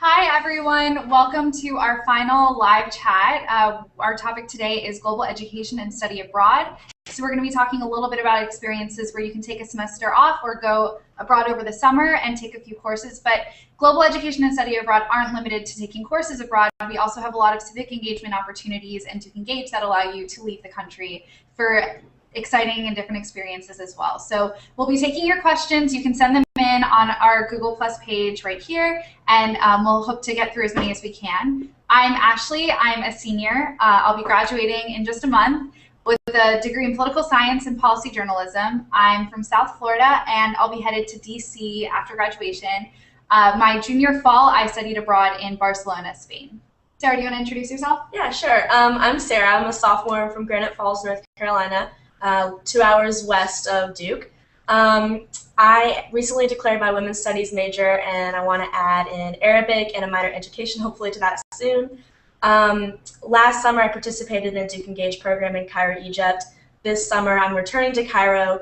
Hi everyone, welcome to our final live chat. Our topic today is global education and study abroad. So we're going to be talking a little bit about experiences where you can take a semester off or go abroad over the summer and take a few courses. But global education and study abroad aren't limited to taking courses abroad. We also have a lot of civic engagement opportunities and DukeEngage that allow you to leave the country for exciting and different experiences as well. So we'll be taking your questions. You can send them in on our Google Plus page right here, and we'll hope to get through as many as we can. I'm Ashley. I'm a senior. I'll be graduating in just a month with a degree in political science and policy journalism. I'm from South Florida, and I'll be headed to DC after graduation. My junior fall, I studied abroad in Barcelona, Spain. Sarah, do you want to introduce yourself? Yeah, sure. I'm Sarah. I'm a sophomore from Granite Falls, North Carolina, 2 hours west of Duke. I recently declared my women's studies major, and I want to add in Arabic and a minor in education, hopefully to that soon. Last summer, I participated in a DukeEngage program in Cairo, Egypt. This summer, I'm returning to Cairo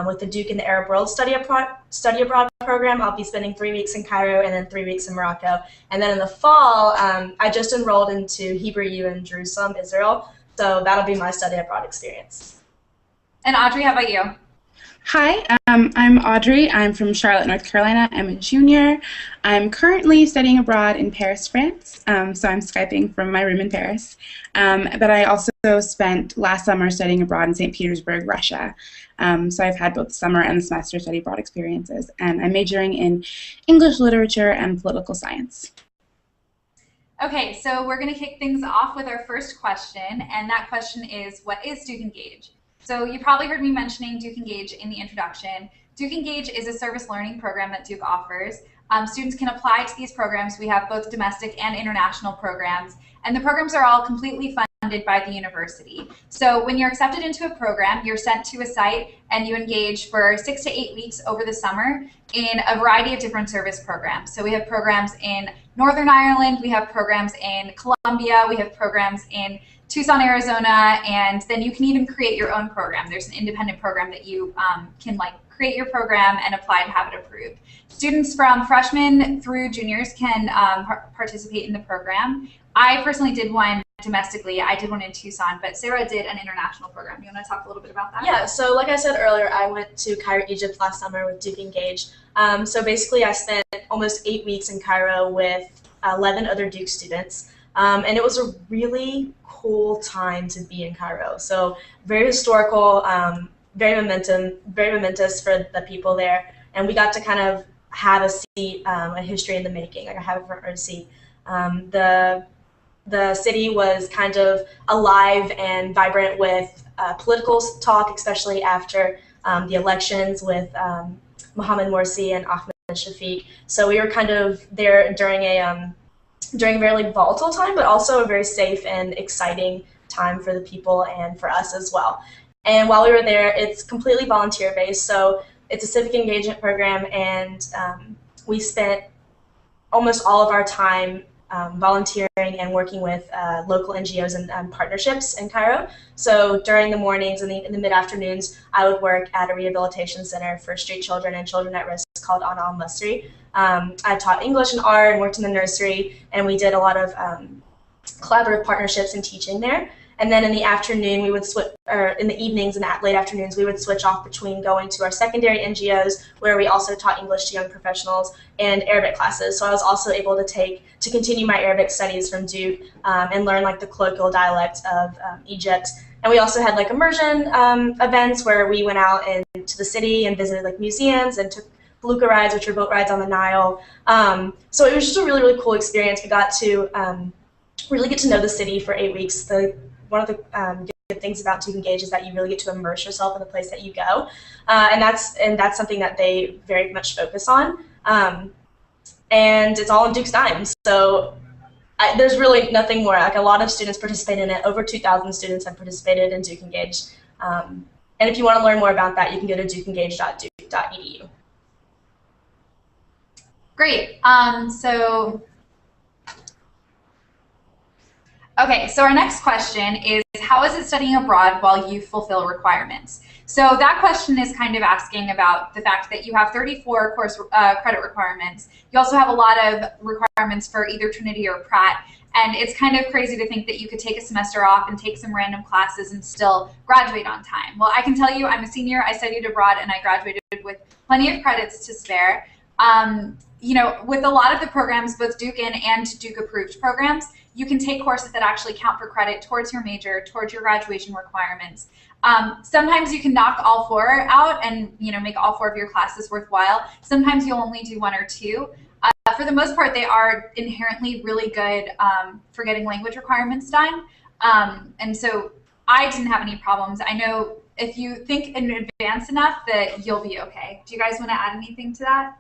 with the Duke in the Arab World Study Abroad program. I'll be spending 3 weeks in Cairo and then 3 weeks in Morocco. And then in the fall, I just enrolled into Hebrew U in Jerusalem, Israel. So that'll be my study abroad experience. And Audrey, how about you? Hi, I'm Audrey. I'm from Charlotte, North Carolina. I'm a junior. I'm currently studying abroad in Paris, France, so I'm Skyping from my room in Paris. But I also spent last summer studying abroad in St. Petersburg, Russia. So I've had both the summer and the semester study abroad experiences, and I'm majoring in English literature and political science. Okay, so we're going to kick things off with our first question, and that question is, what is DukeEngage? So you probably heard me mentioning DukeEngage in the introduction. DukeEngage is a service learning program that Duke offers. Students can apply to these programs. We have both domestic and international programs, and the programs are all completely funded by the university. So when you're accepted into a program, you're sent to a site and you engage for 6 to 8 weeks over the summer in a variety of different service programs. So we have programs in Northern Ireland, we have programs in Colombia, we have programs in Tucson, Arizona, and then you can even create your own program. There's an independent program that you can create your program and apply to have it approved. Students from freshmen through juniors can participate in the program. I personally did one domestically. I did one in Tucson, but Sarah did an international program. Do you want to talk a little bit about that? Yeah, so like I said earlier, I went to Cairo, Egypt last summer with DukeEngage. So basically I spent almost 8 weeks in Cairo with 11 other Duke students. And it was a really cool time to be in Cairo. So very historical, very momentous for the people there. And we got to kind of have a seat, a history in the making, like I have a front row seat. The city was kind of alive and vibrant with political talk, especially after the elections with Mohamed Morsi and Ahmed Shafiq. So we were kind of there during a very volatile time, but also a very safe and exciting time for the people and for us as well. And while we were there, it's completely volunteer-based, so it's a civic engagement program, and we spent almost all of our time volunteering and working with local NGOs and partnerships in Cairo. So during the mornings and in the mid-afternoons, I would work at a rehabilitation center for street children and children at risk called Ana al-Masri. I taught English and art and worked in the nursery, and we did a lot of collaborative partnerships and teaching there. And then in the afternoon, we would switch, or in the evenings and late afternoons, we would switch off between going to our secondary NGOs, where we also taught English to young professionals, and Arabic classes. So I was also able to continue my Arabic studies from Duke and learn like the colloquial dialect of Egypt. And we also had like immersion events where we went out into the city and visited like museums and took beluga rides, which are boat rides on the Nile. So it was just a really, really cool experience. We got to really get to know the city for 8 weeks. One of the good things about DukeEngage is that you really get to immerse yourself in the place that you go, and that's something that they very much focus on. And it's all in Duke's dime, so there's really nothing more. Like a lot of students participate in it. Over 2,000 students have participated in DukeEngage. And if you want to learn more about that, you can go to dukeengage.duke.edu. Great. Okay, so our next question is, how is it studying abroad while you fulfill requirements? So that question is kind of asking about the fact that you have 34 course credit requirements. You also have a lot of requirements for either Trinity or Pratt. And it's kind of crazy to think that you could take a semester off and take some random classes and still graduate on time. Well, I can tell you I'm a senior, I studied abroad, and I graduated with plenty of credits to spare. You know, with a lot of the programs, both Duke in and Duke approved programs, you can take courses that actually count for credit towards your major, towards your graduation requirements. Sometimes you can knock all 4 out and, you know, make all 4 of your classes worthwhile. Sometimes you'll only do 1 or 2. For the most part, they are inherently really good for getting language requirements done. And so I didn't have any problems. I know if you think in advance enough that you'll be okay. Do you guys want to add anything to that?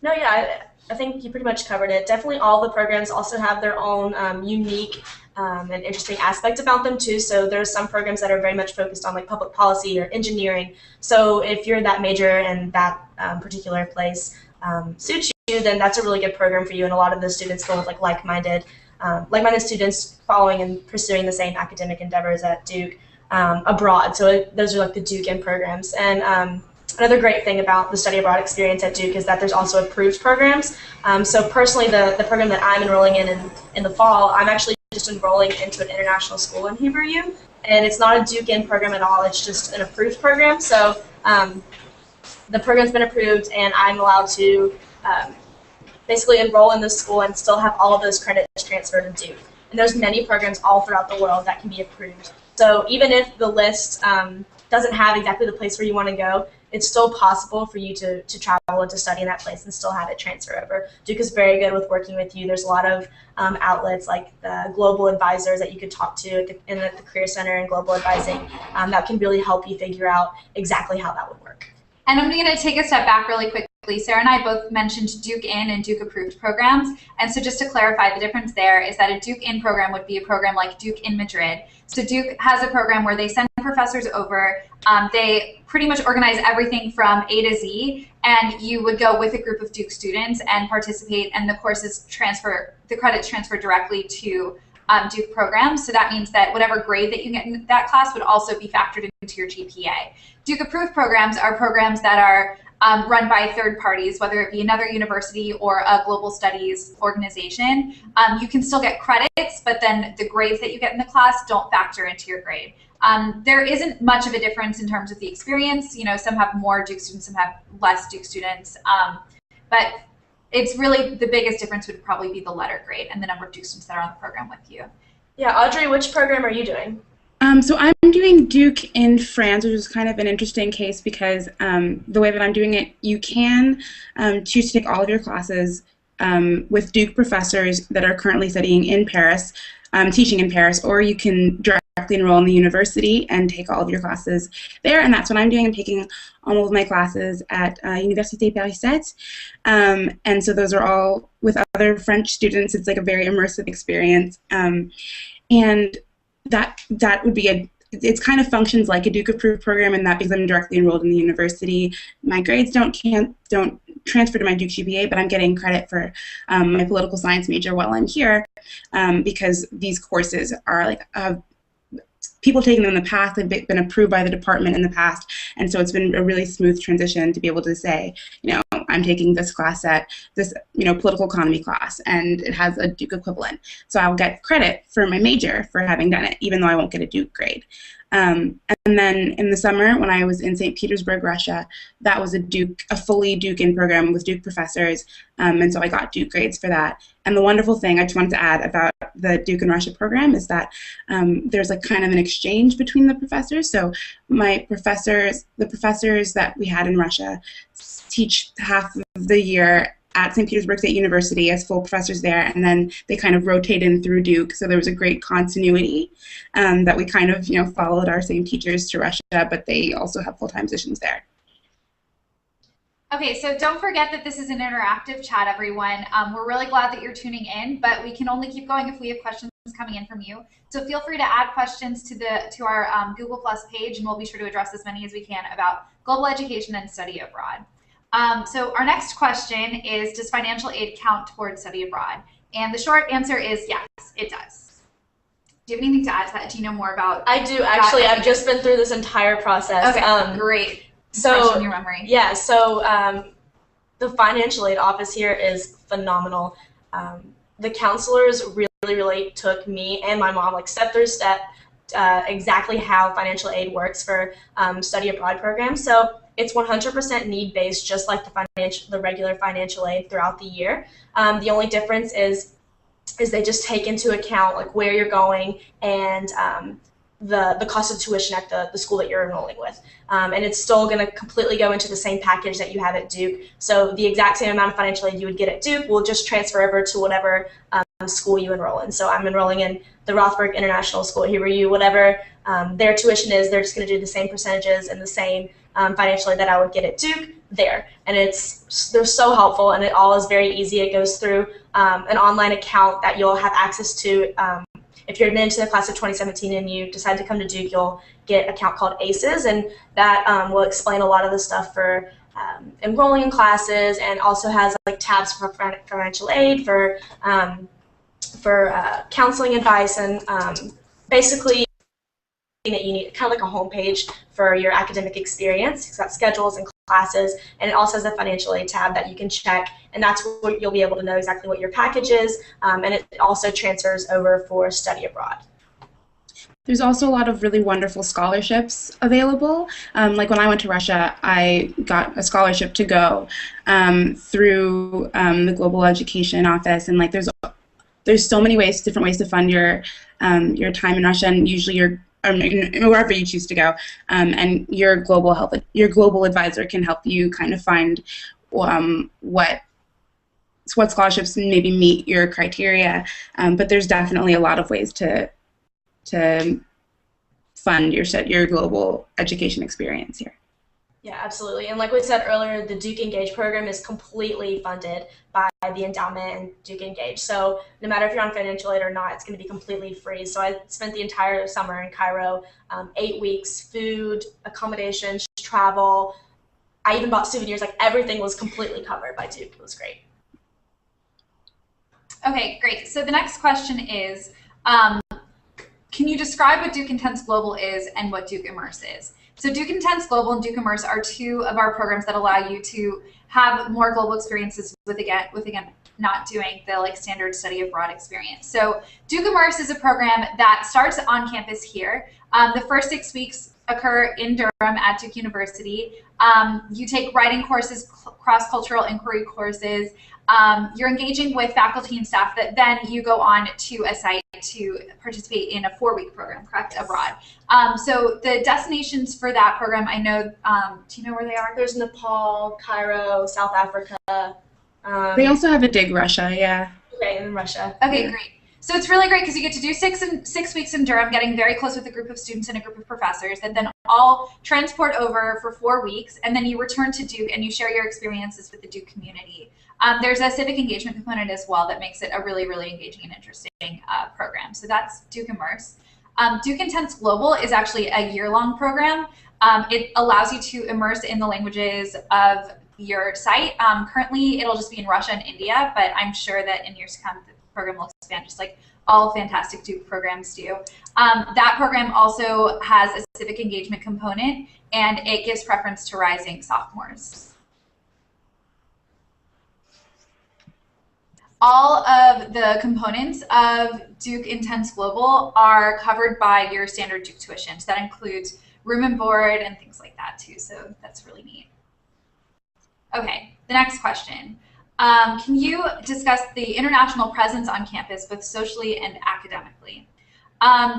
No, yeah, I think you pretty much covered it. Definitely all the programs also have their own unique and interesting aspects about them too. So there's some programs that are very much focused on like public policy or engineering. So if you're that major and that particular place suits you, then that's a really good program for you. And a lot of the students go with like like-minded students following and pursuing the same academic endeavors at Duke abroad. So those are like the Duke in programs. And another great thing about the study abroad experience at Duke is that there's also approved programs. So personally, the program that I'm enrolling in the fall, I'm actually just enrolling into an international school in Hebrew U, and it's not a Duke in program at all. It's just an approved program. So the program's been approved, and I'm allowed to basically enroll in this school and still have all of those credits transferred to Duke. And there's many programs all throughout the world that can be approved. So even if the list doesn't have exactly the place where you want to go, it's still possible for you to travel and to study in that place and still have it transfer over. Duke is very good with working with you. There's a lot of outlets like the global advisors that you could talk to at the Career Center and Global Advising that can really help you figure out exactly how that would work. And I'm going to take a step back really quickly. Sarah and I both mentioned Duke in and Duke approved programs. And so just to clarify, the difference there is that a Duke in program would be a program like Duke in Madrid. So Duke has a program where they send professors over. They pretty much organize everything from A to Z, and you would go with a group of Duke students and participate, and the credits transfer directly to Duke programs. So that means that whatever grade that you get in that class would also be factored into your GPA. Duke approved programs are programs that are run by third parties, whether it be another university or a global studies organization. You can still get credits, but then the grades that you get in the class don't factor into your grade. There isn't much of a difference in terms of the experience. You know, some have more Duke students, some have less Duke students. But it's really the biggest difference would probably be the letter grade and the number of Duke students that are on the program with you. Yeah, Audrey, which program are you doing? So I'm doing Duke in France, which is kind of an interesting case because the way that I'm doing it, you can choose to take all of your classes with Duke professors that are currently studying in Paris, teaching in Paris, or you can directly enroll in the university and take all of your classes there, and that's what I'm doing. I'm taking all of my classes at Université Paris 7, and so those are all with other French students. It's like a very immersive experience, and that would be it kind of functions like a Duke approved program, and that because I'm directly enrolled in the university. My grades don't transfer to my Duke GPA, but I'm getting credit for my political science major while I'm here because these courses are like people taking them in the past have been approved by the department in the past, and so it's been a really smooth transition to be able to say, you know, I'm taking this class at this, you know, political economy class, and it has a Duke equivalent. So I'll get credit for my major for having done it, even though I won't get a Duke grade. And then in the summer, when I was in St. Petersburg, Russia, that was a fully Duke-in program with Duke professors, and so I got Duke grades for that. And the wonderful thing I just wanted to add about the Duke in Russia program is that there's like kind of an exchange between the professors. So the professors that we had in Russia teach half of the year at St. Petersburg State University as full professors there, and then they kind of rotate in through Duke. So there was a great continuity that we kind of, you know, followed our same teachers to Russia, but they also have full-time positions there. Okay, so don't forget that this is an interactive chat, everyone. We're really glad that you're tuning in, but we can only keep going if we have questions coming in from you. So feel free to add questions to our Google Plus page, and we'll be sure to address as many as we can about global education and study abroad. So our next question is, does financial aid count towards study abroad? And the short answer is yes, it does. Do you have anything to add to that? Do you know more about? I do actually. I've just been through this entire process. Okay, great. So in your memory. yeah, so the financial aid office here is phenomenal. The counselors really took me and my mom like step through step exactly how financial aid works for study abroad programs. So it's 100% need based, just like the regular financial aid throughout the year. The only difference is they just take into account like where you're going and the cost of tuition at the school that you're enrolling with. And it's still going to completely go into the same package that you have at Duke. So the exact same amount of financial aid you would get at Duke will just transfer over to whatever school you enroll in. So I'm enrolling in the Rothberg International School at HeberU, whatever their tuition is, they're just going to do the same percentages and the same financial aid that I would get at Duke there. And they're so helpful, and it all is very easy. It goes through an online account that you'll have access to. If you're admitted to the class of 2017 and you decide to come to Duke, you'll get an account called ACES, and that will explain a lot of the stuff for enrolling in classes, and also has like tabs for financial aid, for counseling advice, and basically that you need, kind of like a homepage for your academic experience. It's got schedules and classes, and it also has a financial aid tab that you can check, and that's where you'll be able to know exactly what your package is, and it also transfers over for study abroad. There's also a lot of really wonderful scholarships available. Like when I went to Russia, I got a scholarship to go through the Global Education Office, and like there's so many different ways to fund your time in Russia, and usually wherever you choose to go, and your global advisor can help you kind of find what scholarships maybe meet your criteria. But there's definitely a lot of ways to fund your global education experience here. Yeah, absolutely. And like we said earlier, the DukeEngage program is completely funded by the endowment and DukeEngage. So no matter if you're on financial aid or not, it's going to be completely free. So I spent the entire summer in Cairo, 8 weeks, food, accommodations, travel. I even bought souvenirs. Like everything was completely covered by Duke. It was great. Okay, great. So the next question is, can you describe what Duke Intense Global is and what Duke Immerse is? So Duke Intense Global and Duke Immerse are two of our programs that allow you to have more global experiences with again not doing the like standard study abroad experience. So Duke Immerse is a program that starts on campus here. The first 6 weeks occur in Durham at Duke University. You take writing courses, cross-cultural inquiry courses. You're engaging with faculty and staff that then you go on to a site to participate in a 4-week program, correct, abroad. So the destinations for that program, I know, do you know where they are? There's Nepal, Cairo, South Africa. They also have a Dig Russia, yeah. Okay, in Russia. Okay, yeah. Great. So it's really great because you get to do 6 weeks in Durham, getting very close with a group of students and a group of professors that then all transport over for 4 weeks, and then you return to Duke and you share your experiences with the Duke community. There's a civic engagement component as well that makes it a really engaging and interesting program. So that's Duke Immerse. Duke Intense Global is actually a year-long program. It allows you to immerse in the languages of your site. Currently, it'll just be in Russia and India, but I'm sure that in years to come, the program will expand just like all fantastic Duke programs do. That program also has a civic engagement component, and it gives preference to rising sophomores. All of the components of Duke Intense Global are covered by your standard Duke tuition. So that includes room and board and things like that too. So that's really neat. Okay, the next question. Can you discuss the international presence on campus, both socially and academically?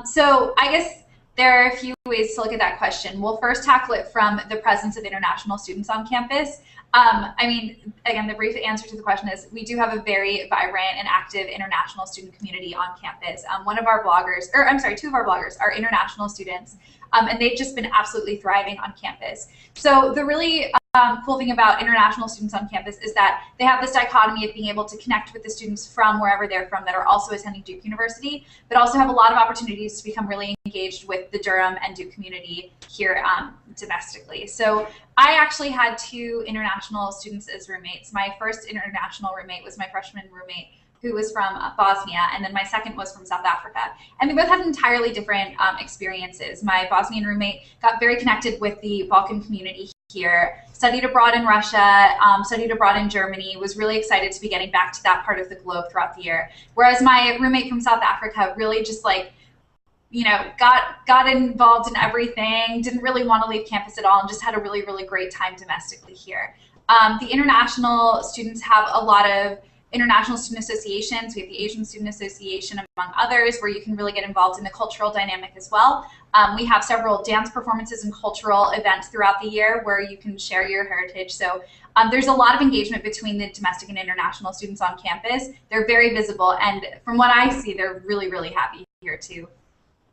So I guess there are a few ways to look at that question. We'll first tackle it from the presence of international students on campus. I mean, again, the brief answer to the question is we do have a very vibrant and active international student community on campus. Two of our bloggers are international students, and they've just been absolutely thriving on campus. So the really cool thing about international students on campus is that they have this dichotomy of being able to connect with the students from wherever they're from that are also attending Duke University, but also have a lot of opportunities to become really engaged with the Durham and Duke community here domestically. So I actually had 2 international students as roommates. My first international roommate was my freshman roommate who was from Bosnia, and then my second was from South Africa. And they both had entirely different experiences. My Bosnian roommate got very connected with the Balkan community here, studied abroad in Russia, studied abroad in Germany, was really excited to be getting back to that part of the globe throughout the year. Whereas my roommate from South Africa really just like, you know, got involved in everything, didn't really want to leave campus at all, and just had a really, really great time domestically here. The international students have a lot of international student associations. We have the Asian Student Association, among others, where you can really get involved in the cultural dynamic as well. We have several dance performances and cultural events throughout the year where you can share your heritage. So there's a lot of engagement between the domestic and international students on campus. They're very visible, and from what I see, they're really, really happy here too.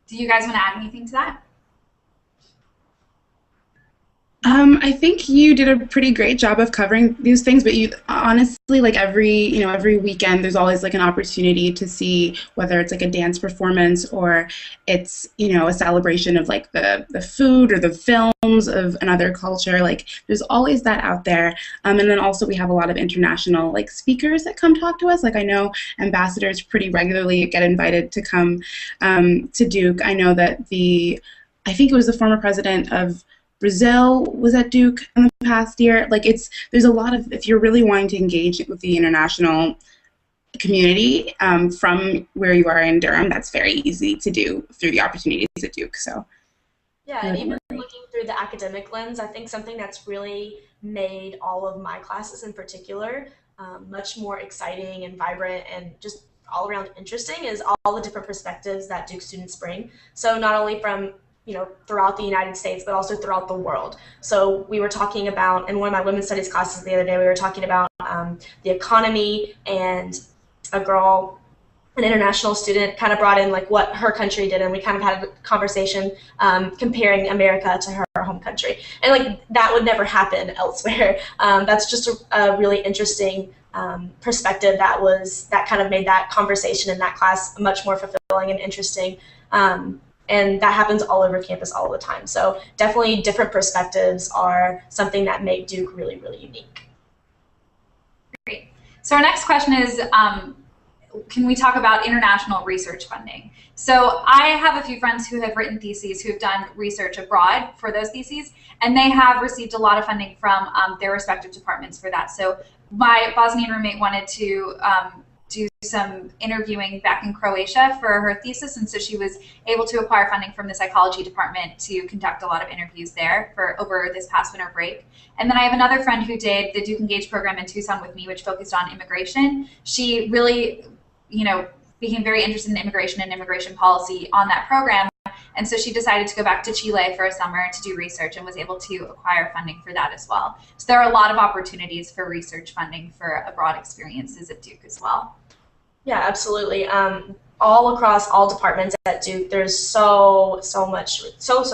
Do you guys want to add anything to that? I think you did a pretty great job of covering these things, but you honestly, like every weekend, there's always like an opportunity to see whether it's like a dance performance or it's, you know, a celebration of like the food or the films of another culture. Like there's always that out there. And then also we have a lot of international like speakers that come talk to us. Like I know ambassadors pretty regularly get invited to come to Duke. I know that I think it was the former president of Brazil was at Duke in the past year. Like there's a lot of, if you're really wanting to engage with the international community from where you are in Durham, that's very easy to do through the opportunities at Duke. So yeah, and even looking through the academic lens, I think something that's really made all of my classes in particular much more exciting and vibrant and just all around interesting is all the different perspectives that Duke students bring. So not only from throughout the United States, but also throughout the world. So we were talking about, in one of my women's studies classes the other day, we were talking about the economy, and an international student kind of brought in like what her country did, and we kind of had a conversation comparing America to her home country. And like that would never happen elsewhere. That's just a really interesting perspective that kind of made that conversation in that class much more fulfilling and interesting. And that happens all over campus all the time. So definitely different perspectives are something that make Duke really, really unique. Great. So our next question is, can we talk about international research funding? So I have a few friends who have written theses who have done research abroad for those theses, and they have received a lot of funding from their respective departments for that. So my Bosnian roommate wanted to do some interviewing back in Croatia for her thesis, and so she was able to acquire funding from the psychology department to conduct a lot of interviews there for over this past winter break. And then I have another friend who did the DukeEngage program in Tucson with me, which focused on immigration. She really, became very interested in immigration and immigration policy on that program, and so she decided to go back to Chile for a summer to do research and was able to acquire funding for that as well. So there are a lot of opportunities for research funding for abroad experiences at Duke as well. Yeah, absolutely. All across all departments at Duke, there's so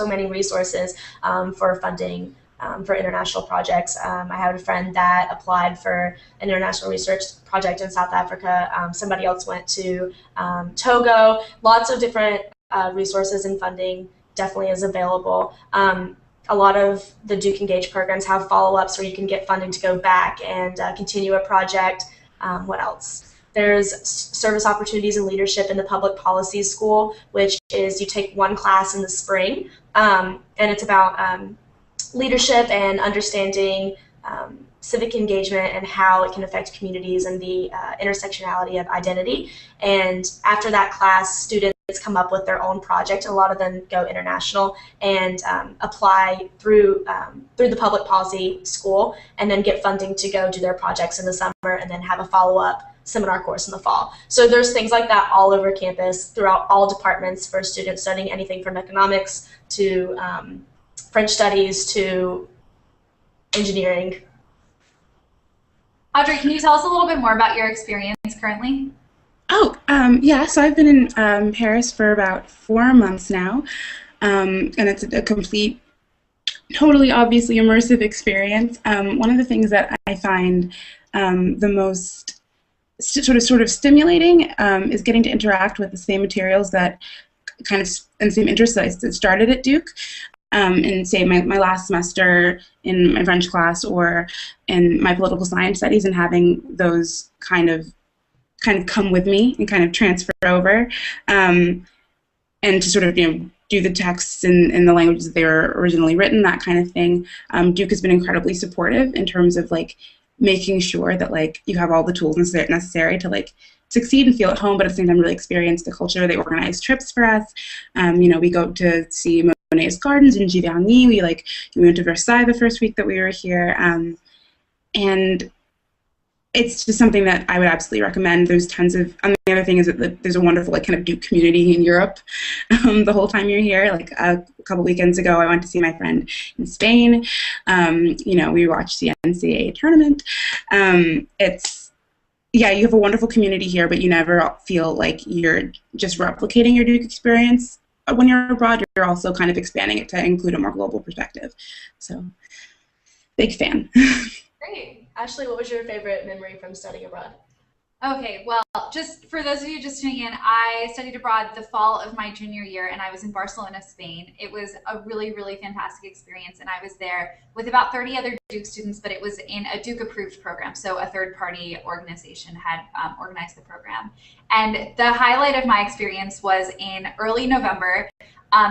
many resources for funding for international projects. I had a friend that applied for an international research project in South Africa. Somebody else went to Togo. Lots of different resources and funding definitely is available. A lot of the DukeEngage programs have follow-ups where you can get funding to go back and continue a project. What else? There's service opportunities and leadership in the public policy school, which is you take one class in the spring, and it's about leadership and understanding civic engagement and how it can affect communities and the intersectionality of identity. And after that class, students come up with their own project. A lot of them go international and apply through the public policy school, and then get funding to go do their projects in the summer, and then have a follow-up seminar course in the fall. So there's things like that all over campus throughout all departments for students studying anything from economics to French studies to engineering. Audrey, can you tell us a little bit more about your experience currently? Oh, yeah, so I've been in Paris for about 4 months now, and it's a complete, totally obviously immersive experience. One of the things that I find the most sort of stimulating is getting to interact with the same materials that kind of, and same interests that started at Duke. In, say, my last semester in my French class or in my political science studies, and having those kind of kind of come with me and kind of transfer over, and to sort of, do the texts in the languages that they were originally written, that kind of thing. Duke has been incredibly supportive in terms of like making sure that like you have all the tools necessary to like succeed and feel at home, but at the same time really experience the culture. They organize trips for us. We go to see Monet's gardens in Giverny. We went to Versailles the first week that we were here, and it's just something that I would absolutely recommend. There's tons of, and the other thing is that there's a wonderful like kind of Duke community in Europe the whole time you're here. Like a couple weekends ago, I went to see my friend in Spain. We watched the NCAA tournament. You have a wonderful community here, but you never feel like you're just replicating your Duke experience. When you're abroad, you're also kind of expanding it to include a more global perspective. So, big fan. Great. Ashley, what was your favorite memory from studying abroad? Okay, well, just for those of you just tuning in, I studied abroad the fall of my junior year, and I was in Barcelona, Spain. It was a really, really fantastic experience, and I was there with about 30 other Duke students, but it was in a Duke-approved program, so a third-party organization had organized the program. And the highlight of my experience was in early November,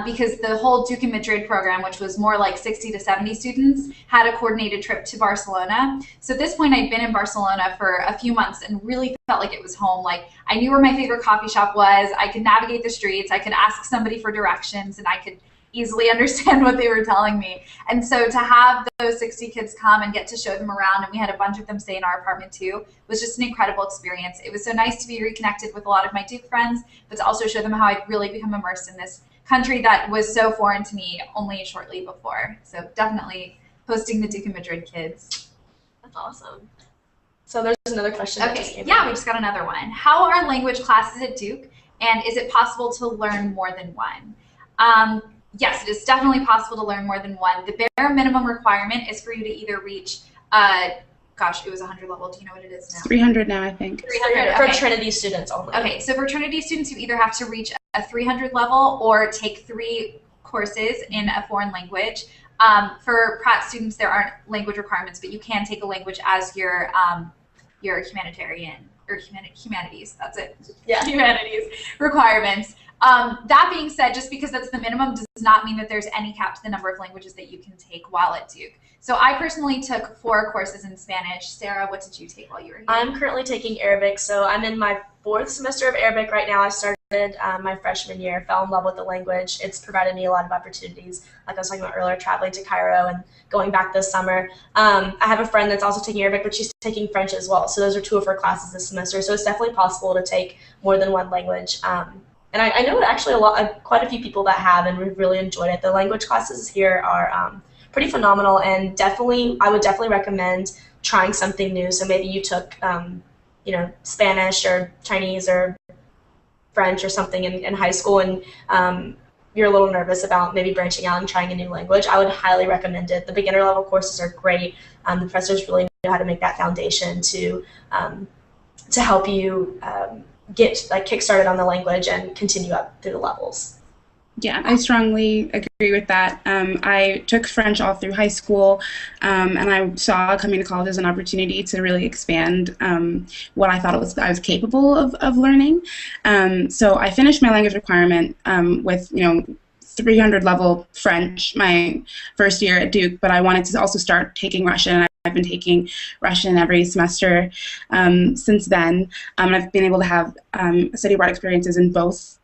because the whole Duke in Madrid program, which was more like 60 to 70 students, had a coordinated trip to Barcelona. So at this point, I'd been in Barcelona for a few months and really felt like it was home. Like I knew where my favorite coffee shop was. I could navigate the streets. I could ask somebody for directions, and I could easily understand what they were telling me. And so to have those 60 kids come and get to show them around, and we had a bunch of them stay in our apartment too, was just an incredible experience. It was so nice to be reconnected with a lot of my Duke friends, but to also show them how I'd really become immersed in this country that was so foreign to me only shortly before. So definitely hosting the Duke in Madrid kids. That's awesome. So there's another question. Okay, we just got another one. How are language classes at Duke, and is it possible to learn more than one? Yes, it is definitely possible to learn more than one. The bare minimum requirement is for you to either reach, it was 100 level. Do you know what it is now? 300 now, I think. 300 for Trinity students only. Okay, so for Trinity students, you either have to reach a 300 level or take 3 courses in a foreign language. For Pratt students, there aren't language requirements, but you can take a language as your humanitarian or humanities. That's it. Yeah. Humanities requirements. That being said, just because that's the minimum does not mean that there's any cap to the number of languages that you can take while at Duke. So I personally took 4 courses in Spanish. Sarah, what did you take while you were here? I'm currently taking Arabic, so I'm in my 4th semester of Arabic right now. I started my freshman year, fell in love with the language. It's provided me a lot of opportunities, like I was talking about earlier, traveling to Cairo and going back this summer. I have a friend that's also taking Arabic, but she's taking French as well. So those are 2 of her classes this semester. So it's definitely possible to take more than one language. And I know actually quite a few people that have, and we've really enjoyed it. The language classes here are pretty phenomenal, and I would definitely recommend trying something new. So maybe you took, Spanish or Chinese or French or something in high school, and you're a little nervous about maybe branching out and trying a new language. I would highly recommend it. The beginner level courses are great. The professors really know how to make that foundation to help you get kick-started on the language and continue up through the levels. Yeah, I strongly agree with that. I took French all through high school, and I saw coming to college as an opportunity to really expand what I thought I was capable of learning. So I finished my language requirement with 300 level French my first year at Duke, but I wanted to also start taking Russian. I've been taking Russian every semester since then. I've been able to have study abroad experiences in both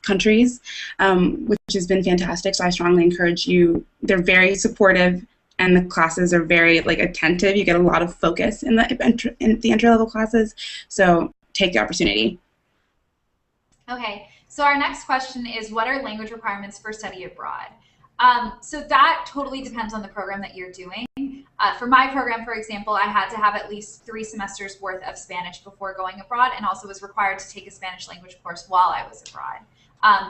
countries, which has been fantastic. So I strongly encourage you. They're very supportive, and the classes are very attentive. You get a lot of focus in the entry level classes. So take the opportunity. Okay. So our next question is, what are language requirements for study abroad? So that totally depends on the program that you're doing. For my program, for example, I had to have at least 3 semesters worth of Spanish before going abroad, and also was required to take a Spanish language course while I was abroad.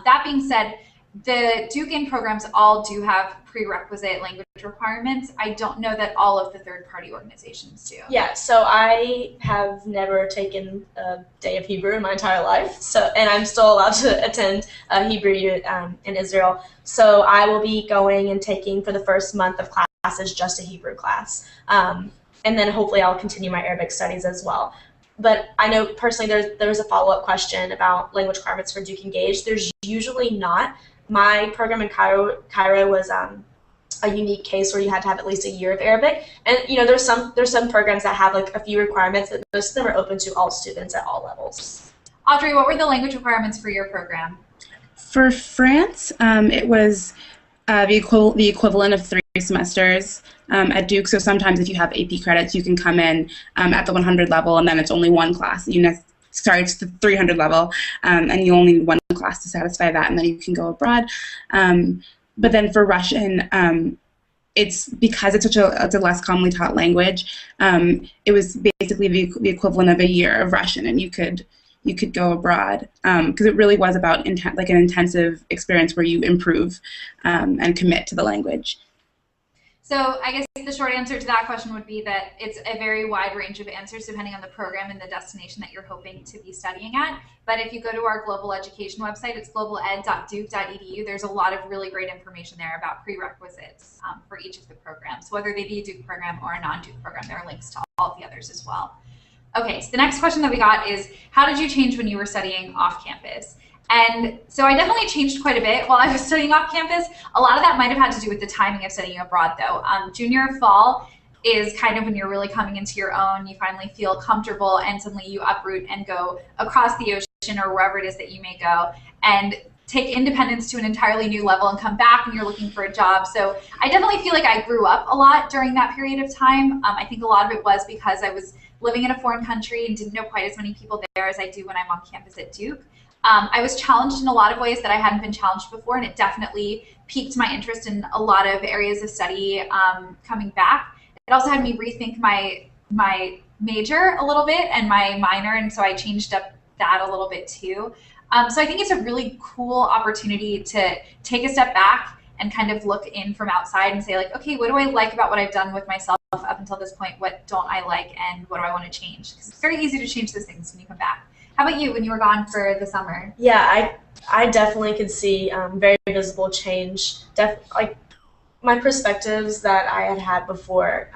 That being said, the Duke programs all do have prerequisite language requirements. I don't know that all of the third-party organizations do. Yeah, so I have never taken a day of Hebrew in my entire life, and I'm still allowed to attend Hebrew in Israel. So I will be going and taking for the first month of classes just a Hebrew class, and then hopefully I'll continue my Arabic studies as well. but I know personally there was a follow-up question about language requirements for DukeEngage. There's usually not. My program in Cairo was a unique case where you had to have at least a year of Arabic. And there's some programs that have like a few requirements, but most of them are open to all students at all levels. Audrey, what were the language requirements for your program? For France, it was the equivalent of 3 semesters at Duke. So sometimes if you have AP credits, you can come in at the 100 level, and then it's only one class. It's the 300 level, and you only need one class to satisfy that, and then you can go abroad. But then for Russian, it's because it's a less commonly taught language. It was basically the equivalent of a year of Russian, and you could go abroad because it really was about an intensive experience where you improve and commit to the language. So I guess the short answer to that question would be that it's a very wide range of answers depending on the program and the destination that you're hoping to be studying at. But if you go to our global education website, it's globaled.duke.edu. There's a lot of really great information there about prerequisites for each of the programs, whether they be a Duke program or a non-Duke program. There are links to all of the others as well. Okay, so the next question that we got is, how did you change when you were studying off campus? And so I definitely changed quite a bit while I was studying off campus. A lot of that might have had to do with the timing of studying abroad, though. Junior fall is kind of when you're really coming into your own. You finally feel comfortable, and suddenly you uproot and go across the ocean or wherever it is that you may go and take independence to an entirely new level and come back and you're looking for a job. So I definitely feel like I grew up a lot during that period of time. I think a lot of it was because I was living in a foreign country and didn't know quite as many people there as I do when I'm on campus at Duke. I was challenged in a lot of ways that I hadn't been challenged before, and it definitely piqued my interest in a lot of areas of study coming back. It also had me rethink my major a little bit and my minor, and so I changed up that a little bit too. So I think it's a really cool opportunity to take a step back and kind of look in from outside and say, like, okay, what do I like about what I've done with myself up until this point? What don't I like, and what do I want to change? Because it's very easy to change those things when you come back. How about you when you were gone for the summer? Yeah, I definitely could see very visible change. Like my perspectives that I had before,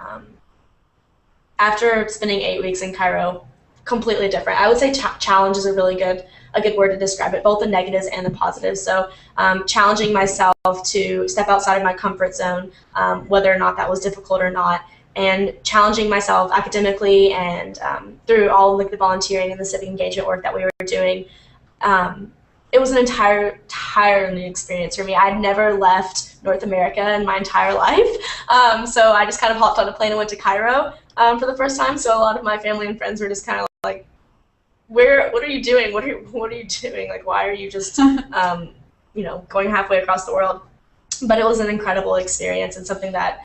after spending 8 weeks in Cairo, completely different. I would say challenge is a good word to describe it, both the negatives and the positives. So challenging myself to step outside of my comfort zone, whether or not that was difficult or not, and challenging myself academically and through all like the volunteering and the civic engagement work that we were doing. It was an entire new experience for me. I'd never left North America in my entire life, so I just kind of hopped on a plane and went to Cairo for the first time. So a lot of my family and friends were just kind of like, what are you doing? What are you doing? Like, why are you just going halfway across the world? But it was an incredible experience and something that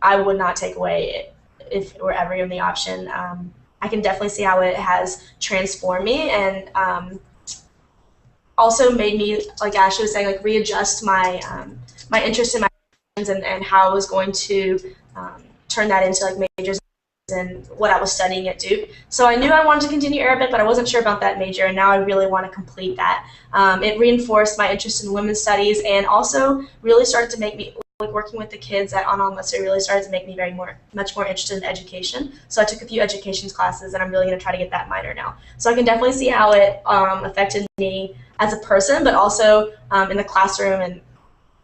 I would not take away if it were ever given the option. I can definitely see how it has transformed me and also made me, like Ashley was saying, like readjust my my interest in my and how I was going to turn that into like majors and what I was studying at Duke. So I knew I wanted to continue Arabic, but I wasn't sure about that major, and now I really want to complete that. It reinforced my interest in women's studies and also really started to make me, like working with the kids at Al-Masr, really started to make me much more interested in education. So I took a few education classes, and I'm really going to try to get that minor now. So I can definitely see how it affected me as a person, but also in the classroom. And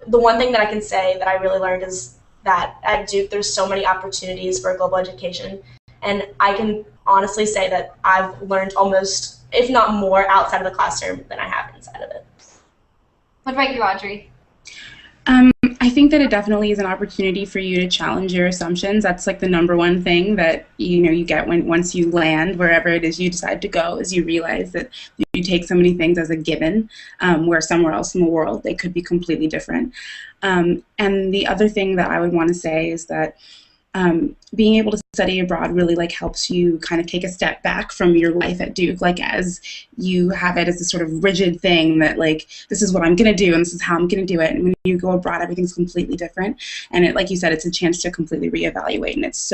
the one thing that I can say that I really learned is that at Duke there's so many opportunities for global education, and I can honestly say that I've learned almost, if not more, outside of the classroom than I have inside of it. What about you, Audrey? I think that it definitely is an opportunity for you to challenge your assumptions. That's like the #1 thing that you get once you land wherever it is you decide to go, is you realize that you take so many things as a given, where somewhere else in the world they could be completely different. And the other thing that I would want to say is that being able to study abroad really like helps you kind of take a step back from your life at Duke, like as you have it as a sort of rigid thing that like, this is what I'm going to do and this is how I'm going to do it. And when you go abroad, everything's completely different. And it, like you said, it's a chance to completely reevaluate, and it's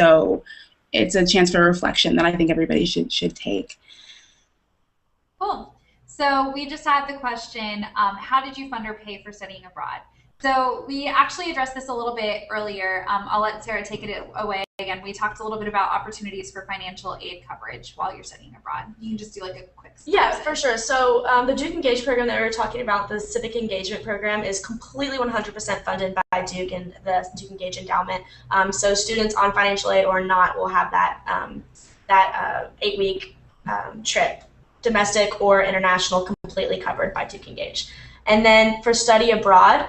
a chance for reflection that I think everybody should take. Cool. So we just had the question, how did you fund or pay for studying abroad? So we actually addressed this a little bit earlier. I'll let Sarah take it away again. We talked a little bit about opportunities for financial aid coverage while you're studying abroad. You can just do like a quick Yeah, for sure. So the Duke Engage program that we were talking about, the civic engagement program, is completely 100% funded by Duke and the Duke Engage endowment. So students on financial aid or not will have that 8-week trip, domestic or international, completely covered by Duke Engage. And then for study abroad,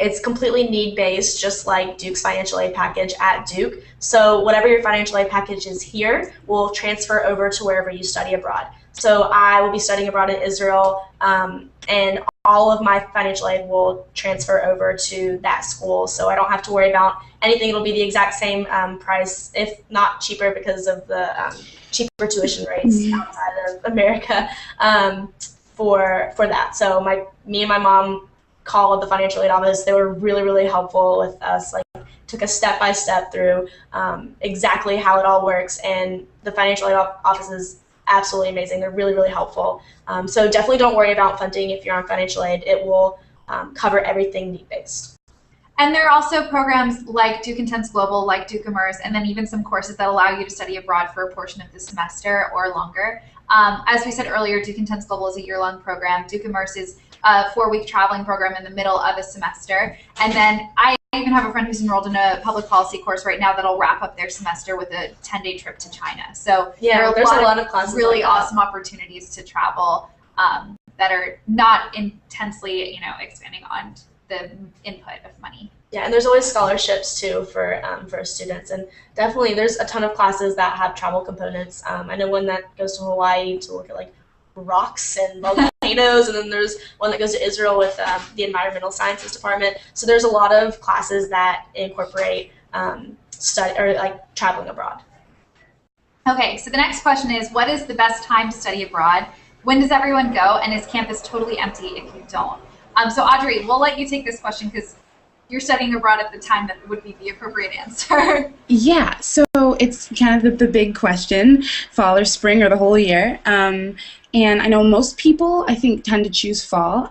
it's completely need-based, just like Duke's financial aid package at Duke. So whatever your financial aid package is here will transfer over to wherever you study abroad. So I will be studying abroad in Israel, and all of my financial aid will transfer over to that school. So I don't have to worry about anything. It'll be the exact same price, if not cheaper, because of the cheaper tuition rates outside of America for that. So me and my mom called the financial aid office. They were really, really helpful with us, like took us step by step through exactly how it all works. And the financial aid office is absolutely amazing. They're really, really helpful. So definitely don't worry about funding if you're on financial aid. It will cover everything need-based. And there are also programs like Duke Intense Global, like Duke Immerse, and then even some courses that allow you to study abroad for a portion of the semester or longer. As we said earlier, Duke Intense Global is a year-long program. Duke Immerse is a 4-week traveling program in the middle of a semester. And then I even have a friend who's enrolled in a public policy course right now that'll wrap up their semester with a 10-day trip to China. So yeah, there's a lot of classes really like awesome opportunities to travel that are not intensely, expanding on the input of money. Yeah, and there's always scholarships too for students, and definitely there's a ton of classes that have travel components. I know one that goes to Hawaii to look at like rocks and volcanoes, and then there's one that goes to Israel with the environmental sciences department. So there's a lot of classes that incorporate study or like traveling abroad. Okay, so the next question is, what is the best time to study abroad? When does everyone go, and is campus totally empty if you don't? So Audrey, we'll let you take this question because you're studying abroad at the time that would be the appropriate answer. Yeah, so it's kind of the big question, fall or spring or the whole year. And I know most people, I think, tend to choose fall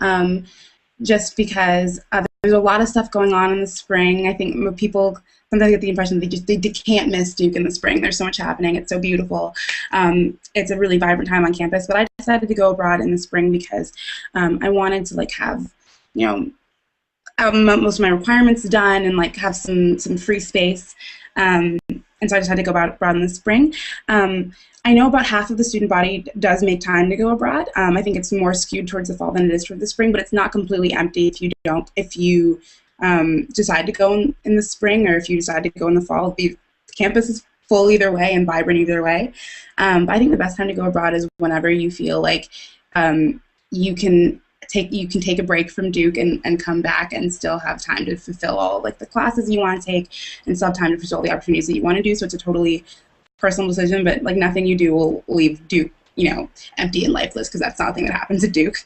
just because there's a lot of stuff going on in the spring. I think people sometimes get the impression that they can't miss Duke in the spring. There's so much happening. It's so beautiful. It's a really vibrant time on campus. But I decided to go abroad in the spring because I wanted to have, most of my requirements done and have some free space. And so I decided to go abroad in the spring. I know about half of the student body does make time to go abroad. I think it's more skewed towards the fall than it is towards the spring, but it's not completely empty if you decide to go in the spring, or if you decide to go in the fall. The campus is full either way and vibrant either way. But I think the best time to go abroad is whenever you feel like you can take a break from Duke and come back and still have time to fulfill all the classes you want to take and still have time to fulfill all the opportunities that you want to do. So it's a totally personal decision, but nothing you do will leave Duke, empty and lifeless, because that's not a thing that happens at Duke.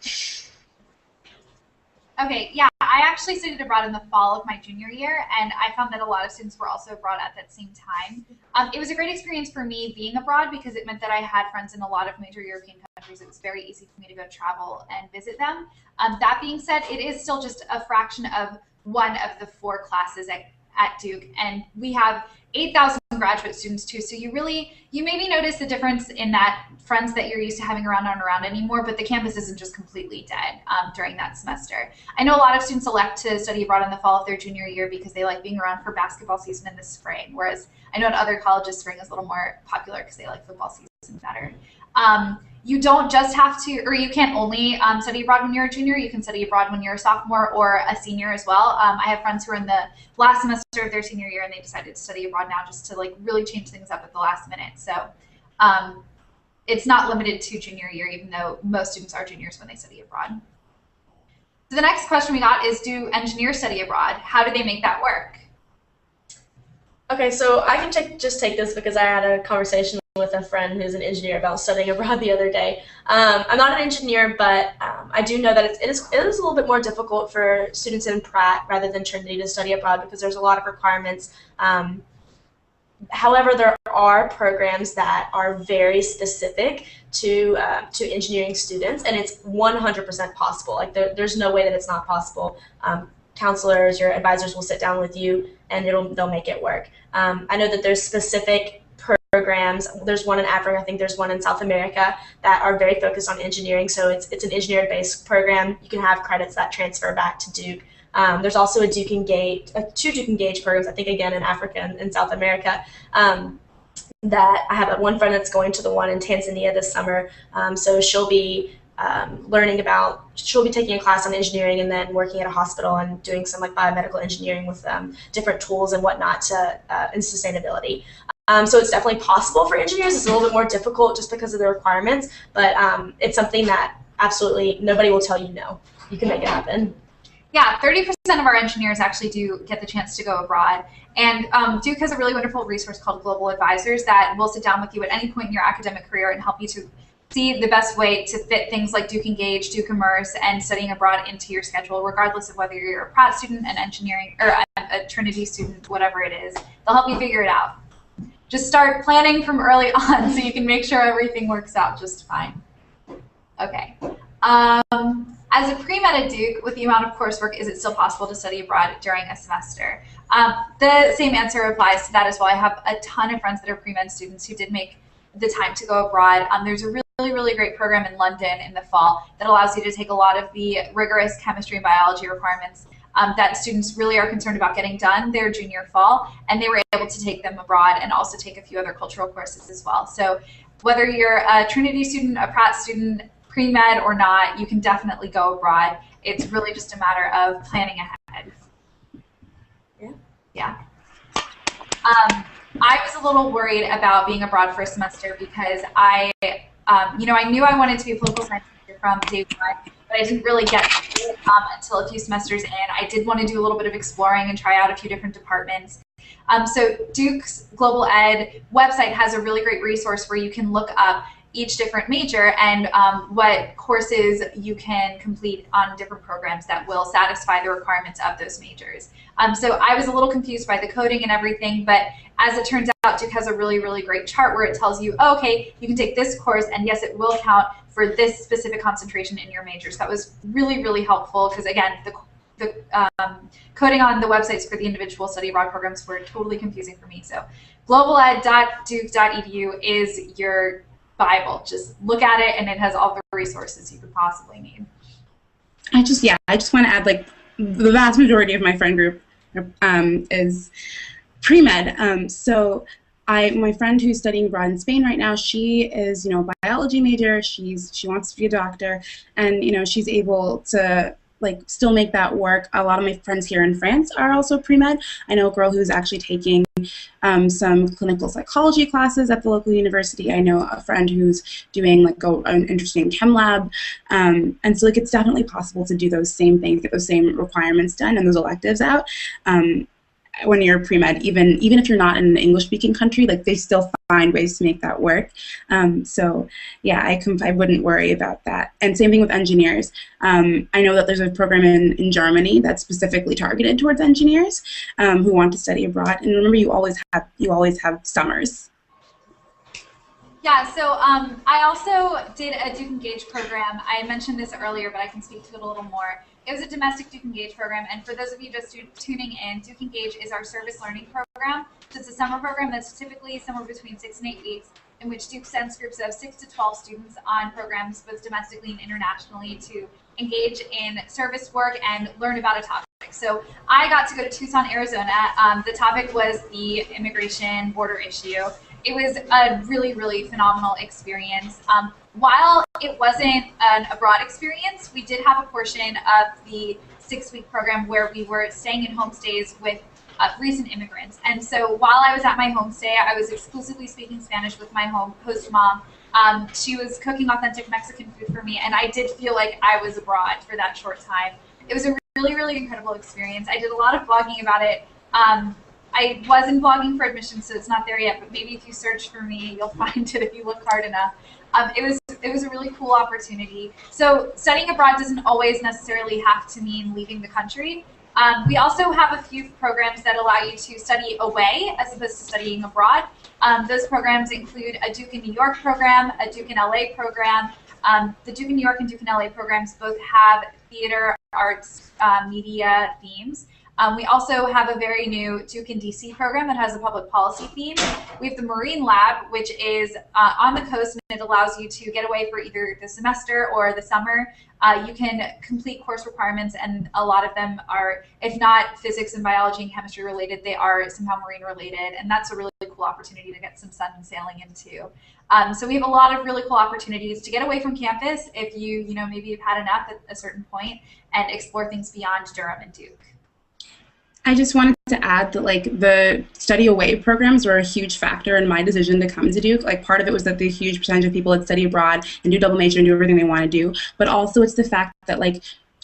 Okay, yeah, I actually studied abroad in the fall of my junior year, and I found that a lot of students were also abroad at that same time. It was a great experience for me being abroad because it meant that I had friends in a lot of major European countries. It was very easy for me to go travel and visit them. That being said, it is still just a fraction of one of the 4 classes at Duke, and we have 8,000 graduate students too, so you maybe notice the difference in that friends that you're used to having around aren't around anymore, but the campus isn't just completely dead during that semester. I know a lot of students elect to study abroad in the fall of their junior year because they like being around for basketball season in the spring, whereas I know at other colleges spring is a little more popular because they like football season better. You don't just have to, or you can't only study abroad when you're a junior. You can study abroad when you're a sophomore or a senior as well. I have friends who are in the last semester of their senior year and they decided to study abroad now just to really change things up at the last minute. So it's not limited to junior year, even though most students are juniors when they study abroad. So the next question we got is, do engineers study abroad? How do they make that work? Okay, so I can just take this because I had a conversation with a friend who's an engineer about studying abroad the other day. I'm not an engineer, but I do know that it is a little bit more difficult for students in Pratt rather than Trinity to study abroad because there's a lot of requirements However, there are programs that are very specific to engineering students, and it's 100% possible. Like there's no way that it's not possible. Counselors, your advisors will sit down with you, and they'll make it work. I know that there's specific programs. There's one in Africa, I think there's one in South America that are very focused on engineering. So it's an engineer-based program. You can have credits that transfer back to Duke. There's also a two DukeEngage programs, I think again in Africa and in South America. That I have one friend that's going to the one in Tanzania this summer. So she'll be she'll be taking a class on engineering and then working at a hospital and doing some like biomedical engineering with different tools and whatnot in sustainability. So it's definitely possible for engineers. It's a little bit more difficult just because of the requirements, but it's something that absolutely nobody will tell you no. You can make it happen. Yeah, 30% of our engineers actually do get the chance to go abroad. And Duke has a really wonderful resource called Global Advisors that will sit down with you at any point in your academic career and help you to see the best way to fit things like DukeEngage, Duke Immerse, and studying abroad into your schedule, regardless of whether you're a Pratt student, an engineering, or a Trinity student, whatever it is. They'll help you figure it out. Just start planning from early on so you can make sure everything works out just fine. Okay. As a pre-med at Duke, with the amount of coursework, is it still possible to study abroad during a semester? The same answer applies to that as well. I have a ton of friends that are pre-med students who did make the time to go abroad. There's a really great program in London in the fall that allows you to take a lot of the rigorous chemistry and biology requirements that students really are concerned about getting done their junior fall, and they were able to take them abroad and also take a few other cultural courses as well. So whether you're a Trinity student, a Pratt student, pre-med or not, you can definitely go abroad. It's really just a matter of planning ahead. Yeah. I was a little worried about being abroad for a semester because I knew I wanted to be a political science major from day one, but I didn't really get to it until a few semesters in. I did want to do a little bit of exploring and try out a few different departments. So Duke's Global Ed website has a really great resource where you can look up each different major and what courses you can complete on different programs that will satisfy the requirements of those majors. So I was a little confused by the coding and everything, but as it turns out, Duke has a really great chart where it tells you, oh, okay, you can take this course, and yes, it will count for this specific concentration in your major. So that was really helpful because, again, the coding on the websites for the individual study abroad programs were totally confusing for me. So globaled.duke.edu is your Bible. Just look at it, and it has all the resources you could possibly need. I just want to add, like, the vast majority of my friend group is pre-med. So my friend who's studying abroad in Spain right now, she is, a biology major. She wants to be a doctor, and she's able to still make that work. A lot of my friends here in France are also pre-med. I know a girl who's actually taking some clinical psychology classes at the local university. I know a friend who's doing an interesting chem lab. And so it's definitely possible to do those same things, get those same requirements done and those electives out. When you're pre-med, even if you're not in an English-speaking country, they still find ways to make that work. So yeah, I wouldn't worry about that. And same thing with engineers. I know that there's a program in Germany that's specifically targeted towards engineers who want to study abroad. And remember, you always have summers. Yeah, so I also did a DukeEngage program. I mentioned this earlier, but I can speak to it a little more. It was a domestic DukeEngage program, and for those of you just tuning in, DukeEngage is our service learning program. So it's a summer program that's typically somewhere between 6 and 8 weeks, in which Duke sends groups of 6 to 12 students on programs both domestically and internationally to engage in service work and learn about a topic. So I got to go to Tucson, Arizona. The topic was the immigration border issue. It was a really phenomenal experience. While it wasn't an abroad experience, we did have a portion of the 6-week program where we were staying in homestays with recent immigrants. And so while I was at my homestay, I was exclusively speaking Spanish with my host mom. She was cooking authentic Mexican food for me, and I did feel like I was abroad for that short time. It was a really incredible experience. I did a lot of blogging about it. I wasn't blogging for admission, so it's not there yet, but maybe if you search for me, you'll find it if you look hard enough. It was a really cool opportunity. So studying abroad doesn't always necessarily have to mean leaving the country. We also have a few programs that allow you to study away as opposed to studying abroad. Those programs include a Duke in New York program, a Duke in LA program. The Duke in New York and Duke in LA programs both have theater, arts, media themes. We also have a very new Duke in DC program that has a public policy theme. We have the Marine Lab, which is on the coast, and it allows you to get away for either the semester or the summer. You can complete course requirements, and a lot of them are, if not physics and biology and chemistry related, they are somehow marine related, and that's a really cool opportunity to get some sun and sailing into. So we have a lot of really cool opportunities to get away from campus if you maybe you've had enough at a certain point and explore things beyond Durham and Duke. I just wanted to add that the study away programs were a huge factor in my decision to come to Duke. Part of it was that the huge percentage of people that study abroad and do double major and do everything they want to do, but also it's the fact that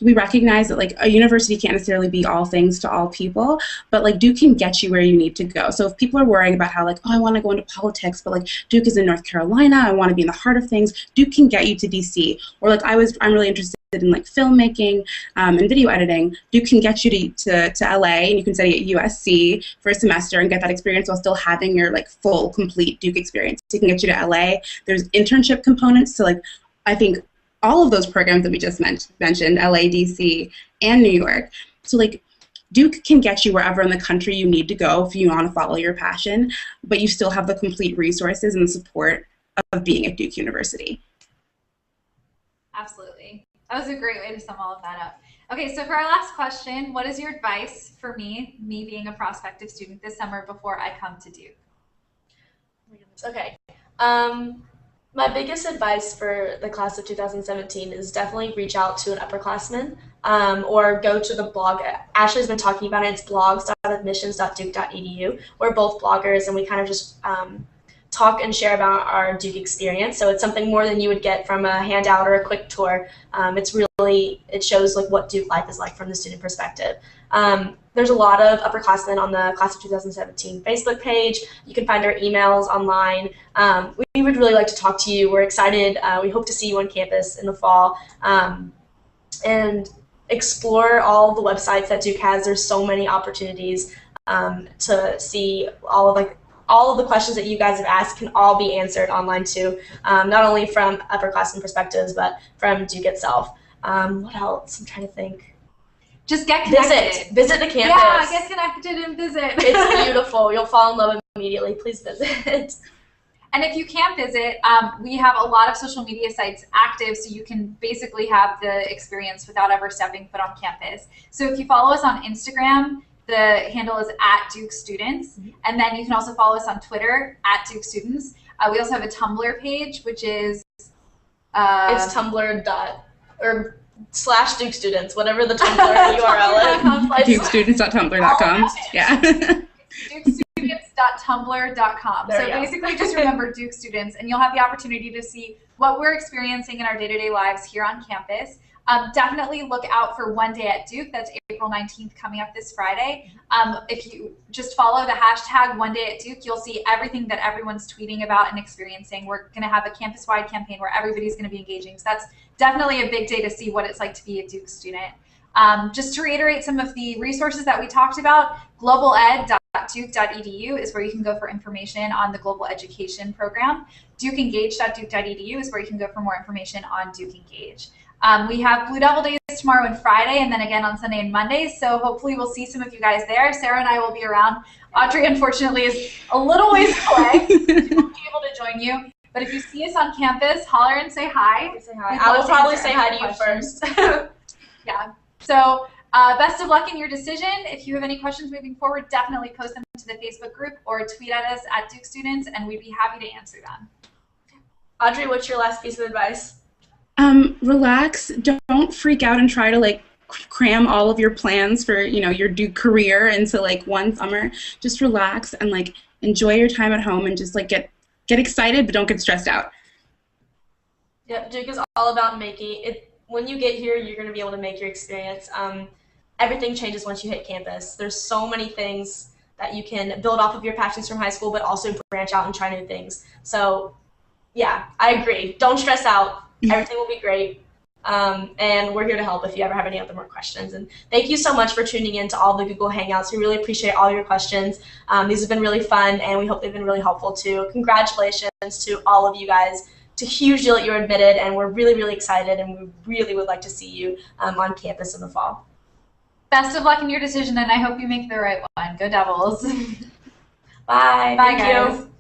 we recognize that a university can't necessarily be all things to all people, but Duke can get you where you need to go. So if people are worrying about how I want to go into politics, but Duke is in North Carolina, I want to be in the heart of things, Duke can get you to DC. Or I'm really interested in filmmaking and video editing. Duke can get you to LA, and you can study at USC for a semester and get that experience while still having your full complete Duke experience. So it can get you to LA. There's internship components to I think all of those programs that we just mentioned, LA, DC, and New York. So Duke can get you wherever in the country you need to go if you want to follow your passion, but you still have the complete resources and the support of being at Duke University. Absolutely. That was a great way to sum all of that up. Okay, so for our last question, what is your advice for me being a prospective student this summer before I come to Duke? Okay. My biggest advice for the class of 2017 is definitely reach out to an upperclassman or go to the blog. Ashley's been talking about it. It's blogs.admissions.duke.edu. We're both bloggers, and we kind of just talk and share about our Duke experience. So it's something more than you would get from a handout or a quick tour. It shows what Duke life is like from the student perspective. There's a lot of upperclassmen on the class of 2017 Facebook page. You can find our emails online. We would really like to talk to you. We're excited. We hope to see you on campus in the fall. And explore all the websites that Duke has. There's so many opportunities to see all of the questions that you guys have asked can all be answered online too, not only from upperclassmen perspectives, but from Duke itself. What else? I'm trying to think. Just get connected. Visit the campus. Yeah, get connected and visit. It's beautiful. You'll fall in love immediately. Please visit. And if you can't visit, we have a lot of social media sites active, so you can basically have the experience without ever stepping foot on campus. So if you follow us on Instagram, the handle is @DukeStudents, and then you can also follow us on Twitter @DukeStudents. We also have a Tumblr page, which is it's /DukeStudents, whatever the Tumblr URL is. DukeStudents.tumblr.com. Yeah. DukeStudents.tumblr.com. So basically just remember Duke Students, and you'll have the opportunity to see what we're experiencing in our day-to-day lives here on campus. Definitely look out for One Day at Duke. That's April 19th coming up this Friday. If you just follow the hashtag One Day at Duke, you'll see everything that everyone's tweeting about and experiencing. We're going to have a campus-wide campaign where everybody's going to be engaging. So that's definitely a big day to see what it's like to be a Duke student. Just to reiterate some of the resources that we talked about, globaled.duke.edu is where you can go for information on the global education program. DukeEngage.duke.edu is where you can go for more information on DukeEngage. We have Blue Devil Days tomorrow and Friday, and then again on Sunday and Monday, so hopefully we'll see some of you guys there. Sarah and I will be around. Audrey, unfortunately, is a little ways away. She won't be able to join you. But if you see us on campus, holler and say hi. I will probably say hi to you first. Yeah. So best of luck in your decision. If you have any questions moving forward, definitely post them to the Facebook group or tweet at us @DukeStudents, and we'd be happy to answer them. Audrey, what's your last piece of advice? Relax. Don't freak out and try to cram all of your plans for your Duke career into one summer. Just relax and enjoy your time at home and just get excited, but don't get stressed out. Yep, Duke is all about making it. When you get here, you're going to be able to make your experience. Everything changes once you hit campus. There's so many things that you can build off of your passions from high school, but also branch out and try new things. So, yeah, I agree. Don't stress out. Everything will be great. And we're here to help if you ever have any other more questions. And thank you so much for tuning in to all the Google Hangouts. We really appreciate all your questions. These have been really fun, and we hope they've been really helpful too. Congratulations to all of you guys. It's a huge deal that you're admitted, and we're really, really excited, and we really would like to see you on campus in the fall. Best of luck in your decision, and I hope you make the right one. Go Devils. Bye. Bye, Thank guys. you.